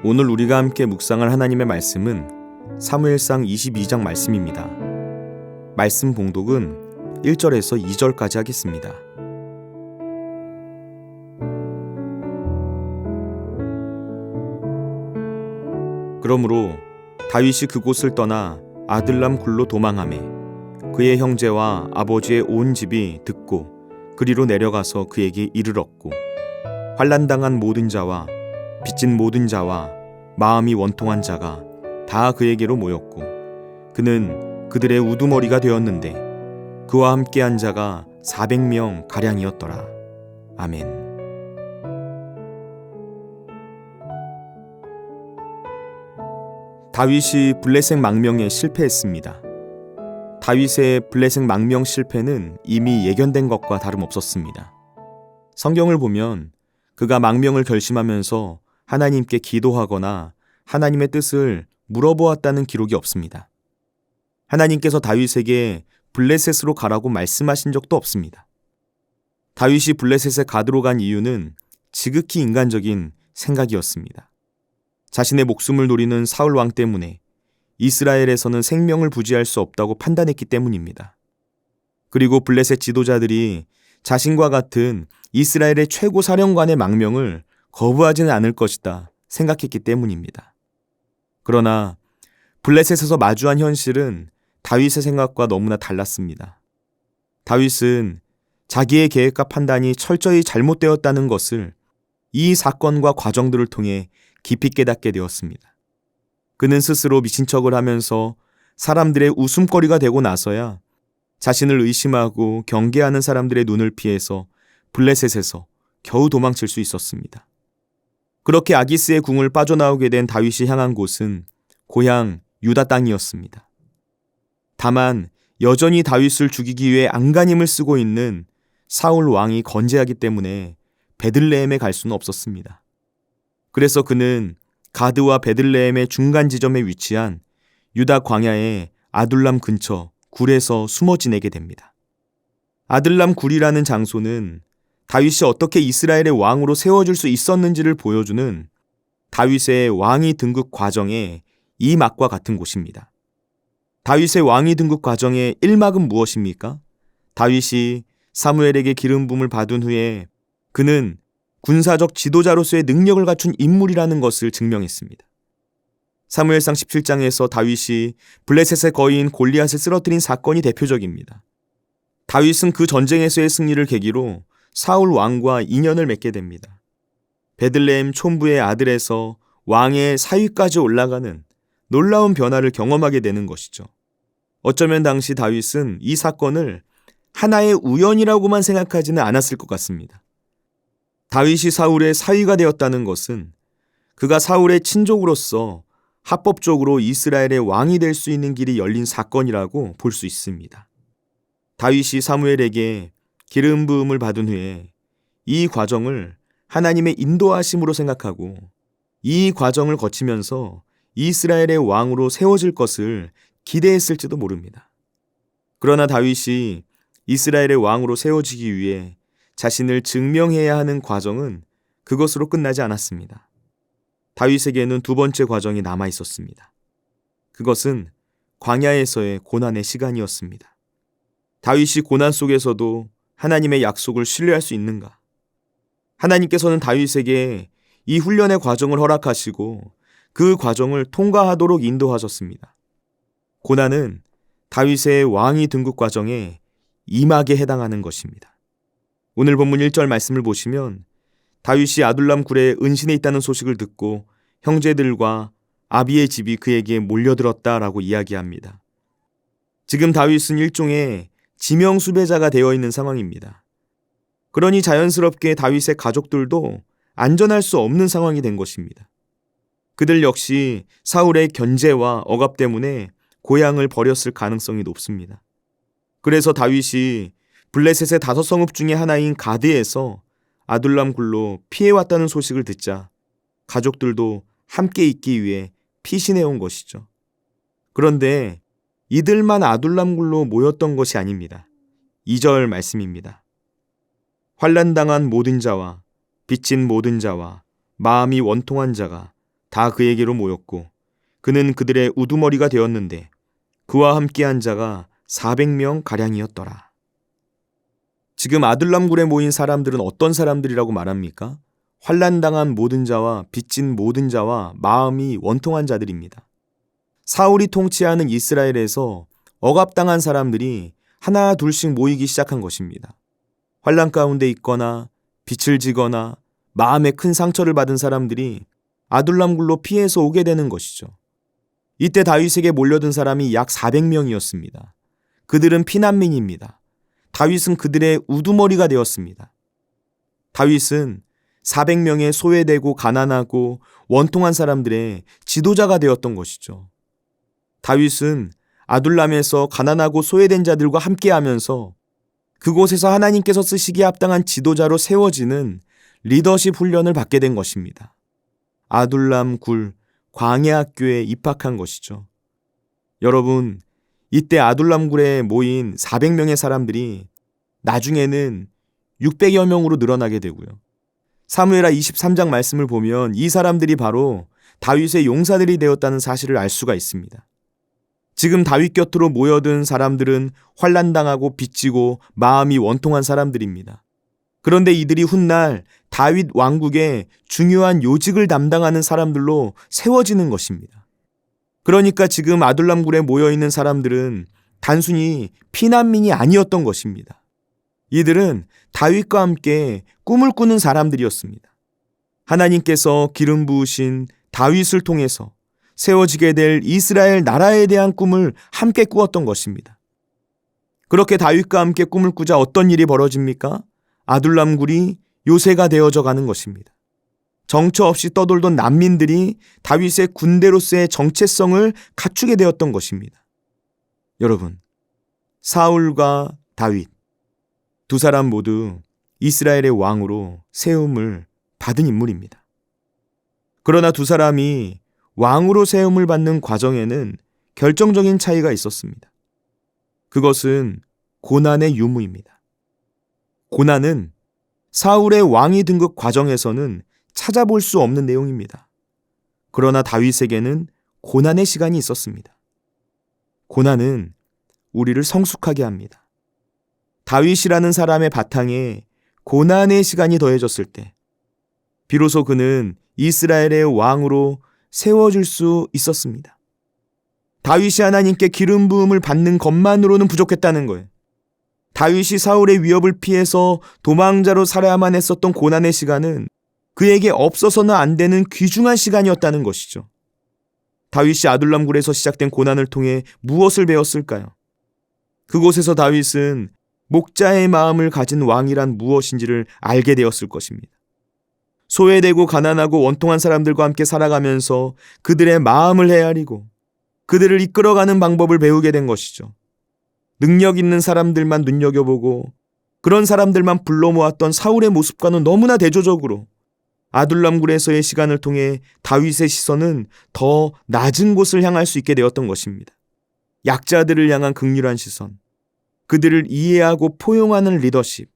오늘 우리가 함께 묵상할 하나님의 말씀은 사무엘상 22장 말씀입니다. 말씀 봉독은 1절에서 2절까지 하겠습니다. 그러므로 다윗이 그곳을 떠나 아들람 굴로 도망하매 그의 형제와 아버지의 온 집이 듣고 그리로 내려가서 그에게 이르렀고 환난당한 모든 자와 빚진 모든 자와 마음이 원통한 자가 다 그에게로 모였고 그는 그들의 우두머리가 되었는데 그와 함께한 자가 400명 가량이었더라. 아멘. 다윗이 블레셋 망명에 실패했습니다. 다윗의 블레셋 망명 실패는 이미 예견된 것과 다름없었습니다. 성경을 보면 그가 망명을 결심하면서 하나님께 기도하거나 하나님의 뜻을 물어보았다는 기록이 없습니다. 하나님께서 다윗에게 블레셋으로 가라고 말씀하신 적도 없습니다. 다윗이 블레셋에 가드로 간 이유는 지극히 인간적인 생각이었습니다. 자신의 목숨을 노리는 사울 왕 때문에 이스라엘에서는 생명을 부지할 수 없다고 판단했기 때문입니다. 그리고 블레셋 지도자들이 자신과 같은 이스라엘의 최고 사령관의 망명을 거부하지는 않을 것이다 생각했기 때문입니다. 그러나 블레셋에서 마주한 현실은 다윗의 생각과 너무나 달랐습니다. 다윗은 자기의 계획과 판단이 철저히 잘못되었다는 것을 이 사건과 과정들을 통해 깊이 깨닫게 되었습니다. 그는 스스로 미친 척을 하면서 사람들의 웃음거리가 되고 나서야 자신을 의심하고 경계하는 사람들의 눈을 피해서 블레셋에서 겨우 도망칠 수 있었습니다. 그렇게 아기스의 궁을 빠져나오게 된 다윗이 향한 곳은 고향 유다 땅이었습니다. 다만 여전히 다윗을 죽이기 위해 안간힘을 쓰고 있는 사울 왕이 건재하기 때문에 베들레헴에 갈 수는 없었습니다. 그래서 그는 가드와 베들레헴의 중간 지점에 위치한 유다 광야의 아둘람 근처 굴에서 숨어 지내게 됩니다. 아둘람 굴이라는 장소는 다윗이 어떻게 이스라엘의 왕으로 세워질 수 있었는지를 보여주는 다윗의 왕위 등극 과정의 2막과 같은 곳입니다. 다윗의 왕위 등극 과정의 1막은 무엇입니까? 다윗이 사무엘에게 기름 부음을 받은 후에 그는 군사적 지도자로서의 능력을 갖춘 인물이라는 것을 증명했습니다. 사무엘상 17장에서 다윗이 블레셋의 거인 골리앗을 쓰러뜨린 사건이 대표적입니다. 다윗은 그 전쟁에서의 승리를 계기로 사울 왕과 인연을 맺게 됩니다. 베들레헴 촌부의 아들에서 왕의 사위까지 올라가는 놀라운 변화를 경험하게 되는 것이죠. 어쩌면 당시 다윗은 이 사건을 하나의 우연이라고만 생각하지는 않았을 것 같습니다. 다윗이 사울의 사위가 되었다는 것은 그가 사울의 친족으로서 합법적으로 이스라엘의 왕이 될 수 있는 길이 열린 사건이라고 볼 수 있습니다. 다윗이 사무엘에게 기름 부음을 받은 후에 이 과정을 하나님의 인도하심으로 생각하고 이 과정을 거치면서 이스라엘의 왕으로 세워질 것을 기대했을지도 모릅니다. 그러나 다윗이 이스라엘의 왕으로 세워지기 위해 자신을 증명해야 하는 과정은 그것으로 끝나지 않았습니다. 다윗에게는 두 번째 과정이 남아 있었습니다. 그것은 광야에서의 고난의 시간이었습니다. 다윗이 고난 속에서도 하나님의 약속을 신뢰할 수 있는가? 하나님께서는 다윗에게 이 훈련의 과정을 허락하시고 그 과정을 통과하도록 인도하셨습니다. 고난은 다윗의 왕위 등극 과정에 2막에 해당하는 것입니다. 오늘 본문 1절 말씀을 보시면 다윗이 아둘람 굴에 은신해 있다는 소식을 듣고 형제들과 아비의 집이 그에게 몰려들었다라고 이야기합니다. 지금 다윗은 일종의 지명수배자가 되어 있는 상황입니다. 그러니 자연스럽게 다윗의 가족들도 안전할 수 없는 상황이 된 것입니다. 그들 역시 사울의 견제와 억압 때문에 고향을 버렸을 가능성이 높습니다. 그래서 다윗이 블레셋의 5성읍 중에 하나인 가드에서 아둘람 굴로 피해왔다는 소식을 듣자 가족들도 함께 있기 위해 피신해온 것이죠. 그런데 이들만 아둘람 굴로 모였던 것이 아닙니다. 2절 말씀입니다. 환난당한 모든 자와 빚진 모든 자와 마음이 원통한 자가 다 그에게로 모였고 그는 그들의 우두머리가 되었는데 그와 함께한 자가 400명 가량이었더라. 지금 아둘람굴에 모인 사람들은 어떤 사람들이라고 말합니까? 환난당한 모든 자와 빚진 모든 자와 마음이 원통한 자들입니다. 사울이 통치하는 이스라엘에서 억압당한 사람들이 하나 둘씩 모이기 시작한 것입니다. 환난 가운데 있거나 빚을 지거나 마음에 큰 상처를 받은 사람들이 아둘람굴로 피해서 오게 되는 것이죠. 이때 다윗에게 몰려든 사람이 약 400명이었습니다. 그들은 피난민입니다. 다윗은 그들의 우두머리가 되었습니다. 다윗은 400명의 소외되고 가난하고 원통한 사람들의 지도자가 되었던 것이죠. 다윗은 아둘람에서 가난하고 소외된 자들과 함께하면서 그곳에서 하나님께서 쓰시기에 합당한 지도자로 세워지는 리더십 훈련을 받게 된 것입니다. 아둘람 굴 광야학교에 입학한 것이죠. 여러분, 이때 아둘람 굴에 모인 400명의 사람들이 나중에는 600여 명으로 늘어나게 되고요. 사무엘하 23장 말씀을 보면 이 사람들이 바로 다윗의 용사들이 되었다는 사실을 알 수가 있습니다. 지금 다윗 곁으로 모여든 사람들은 환난당하고 빚지고 마음이 원통한 사람들입니다. 그런데 이들이 훗날 다윗 왕국의 중요한 요직을 담당하는 사람들로 세워지는 것입니다. 그러니까 지금 아둘람굴에 모여있는 사람들은 단순히 피난민이 아니었던 것입니다. 이들은 다윗과 함께 꿈을 꾸는 사람들이었습니다. 하나님께서 기름 부으신 다윗을 통해서 세워지게 될 이스라엘 나라에 대한 꿈을 함께 꾸었던 것입니다. 그렇게 다윗과 함께 꿈을 꾸자 어떤 일이 벌어집니까? 아둘람굴이 요새가 되어져 가는 것입니다. 정처 없이 떠돌던 난민들이 다윗의 군대로서의 정체성을 갖추게 되었던 것입니다. 여러분, 사울과 다윗 두 사람 모두 이스라엘의 왕으로 세움을 받은 인물입니다. 그러나 두 사람이 왕으로 세움을 받는 과정에는 결정적인 차이가 있었습니다. 그것은 고난의 유무입니다. 고난은 사울의 왕위 등극 과정에서는 찾아볼 수 없는 내용입니다. 그러나 다윗에게는 고난의 시간이 있었습니다. 고난은 우리를 성숙하게 합니다. 다윗이라는 사람의 바탕에 고난의 시간이 더해졌을 때 비로소 그는 이스라엘의 왕으로 세워질 수 있었습니다. 다윗이 하나님께 기름 부음을 받는 것만으로는 부족했다는 거예요. 다윗이 사울의 위협을 피해서 도망자로 살아야만 했었던 고난의 시간은 그에게 없어서는 안 되는 귀중한 시간이었다는 것이죠. 다윗이 아둘람굴에서 시작된 고난을 통해 무엇을 배웠을까요? 그곳에서 다윗은 목자의 마음을 가진 왕이란 무엇인지를 알게 되었을 것입니다. 소외되고 가난하고 원통한 사람들과 함께 살아가면서 그들의 마음을 헤아리고 그들을 이끌어가는 방법을 배우게 된 것이죠. 능력 있는 사람들만 눈여겨보고 그런 사람들만 불러 모았던 사울의 모습과는 너무나 대조적으로 아둘람굴에서의 시간을 통해 다윗의 시선은 더 낮은 곳을 향할 수 있게 되었던 것입니다. 약자들을 향한 긍휼한 시선, 그들을 이해하고 포용하는 리더십,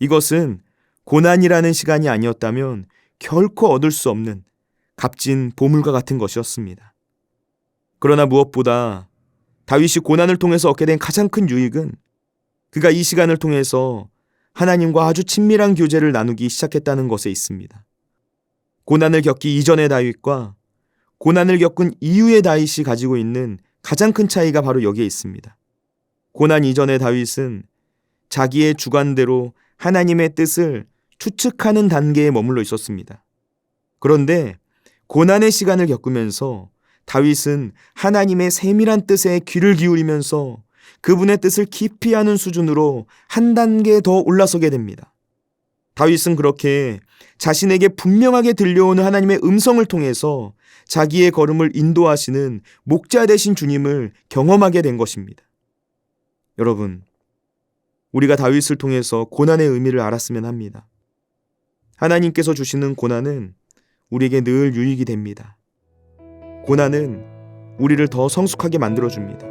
이것은 고난이라는 시간이 아니었다면 결코 얻을 수 없는 값진 보물과 같은 것이었습니다. 그러나 무엇보다 다윗이 고난을 통해서 얻게 된 가장 큰 유익은 그가 이 시간을 통해서 하나님과 아주 친밀한 교제를 나누기 시작했다는 것에 있습니다. 고난을 겪기 이전의 다윗과 고난을 겪은 이후의 다윗이 가지고 있는 가장 큰 차이가 바로 여기에 있습니다. 고난 이전의 다윗은 자기의 주관대로 하나님의 뜻을 추측하는 단계에 머물러 있었습니다. 그런데 고난의 시간을 겪으면서 다윗은 하나님의 세밀한 뜻에 귀를 기울이면서 그분의 뜻을 깊이 아는 수준으로 한 단계 더 올라서게 됩니다. 다윗은 그렇게 자신에게 분명하게 들려오는 하나님의 음성을 통해서 자기의 걸음을 인도하시는 목자 되신 주님을 경험하게 된 것입니다. 여러분, 우리가 다윗을 통해서 고난의 의미를 알았으면 합니다. 하나님께서 주시는 고난은 우리에게 늘 유익이 됩니다. 고난은 우리를 더 성숙하게 만들어줍니다.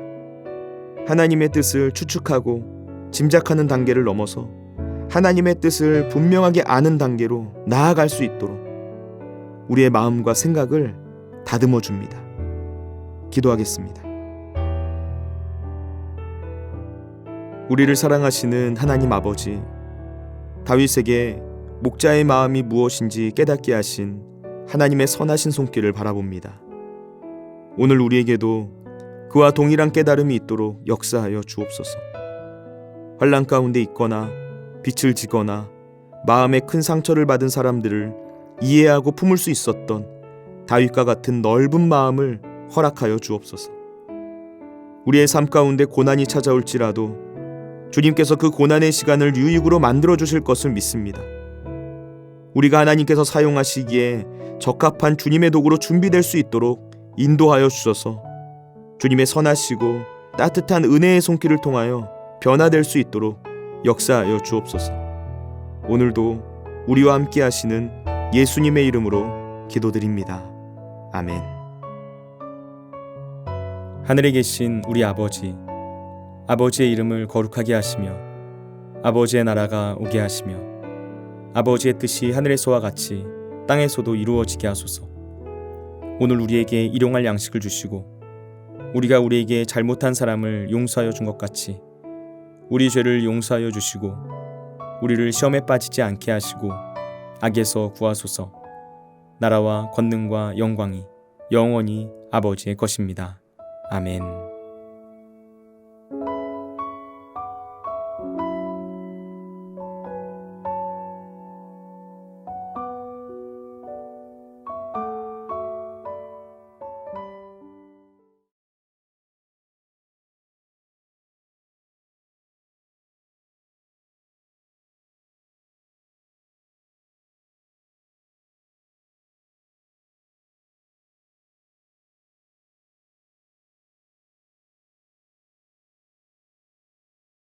하나님의 뜻을 추측하고 짐작하는 단계를 넘어서 하나님의 뜻을 분명하게 아는 단계로 나아갈 수 있도록 우리의 마음과 생각을 다듬어 줍니다. 기도하겠습니다. 우리를 사랑하시는 하나님 아버지, 다윗에게 목자의 마음이 무엇인지 깨닫게 하신 하나님의 선하신 손길을 바라봅니다. 오늘 우리에게도 그와 동일한 깨달음이 있도록 역사하여 주옵소서. 환난 가운데 있거나 빛을 지거나 마음에 큰 상처를 받은 사람들을 이해하고 품을 수 있었던 다윗과 같은 넓은 마음을 허락하여 주옵소서. 우리의 삶 가운데 고난이 찾아올지라도 주님께서 그 고난의 시간을 유익으로 만들어 주실 것을 믿습니다. 우리가 하나님께서 사용하시기에 적합한 주님의 도구로 준비될 수 있도록 인도하여 주셔서 주님의 선하시고 따뜻한 은혜의 손길을 통하여 변화될 수 있도록 역사하여 주옵소서. 오늘도 우리와 함께 하시는 예수님의 이름으로 기도드립니다. 아멘. 하늘에 계신 우리 아버지, 아버지의 이름을 거룩하게 하시며 아버지의 나라가 오게 하시며 아버지의 뜻이 하늘에서와 같이 땅에서도 이루어지게 하소서. 오늘 우리에게 일용할 양식을 주시고 우리가 우리에게 잘못한 사람을 용서하여 준 것 같이 우리 죄를 용서하여 주시고 우리를 시험에 빠지지 않게 하시고 악에서 구하소서. 나라와 권능과 영광이 영원히 아버지의 것입니다. 아멘.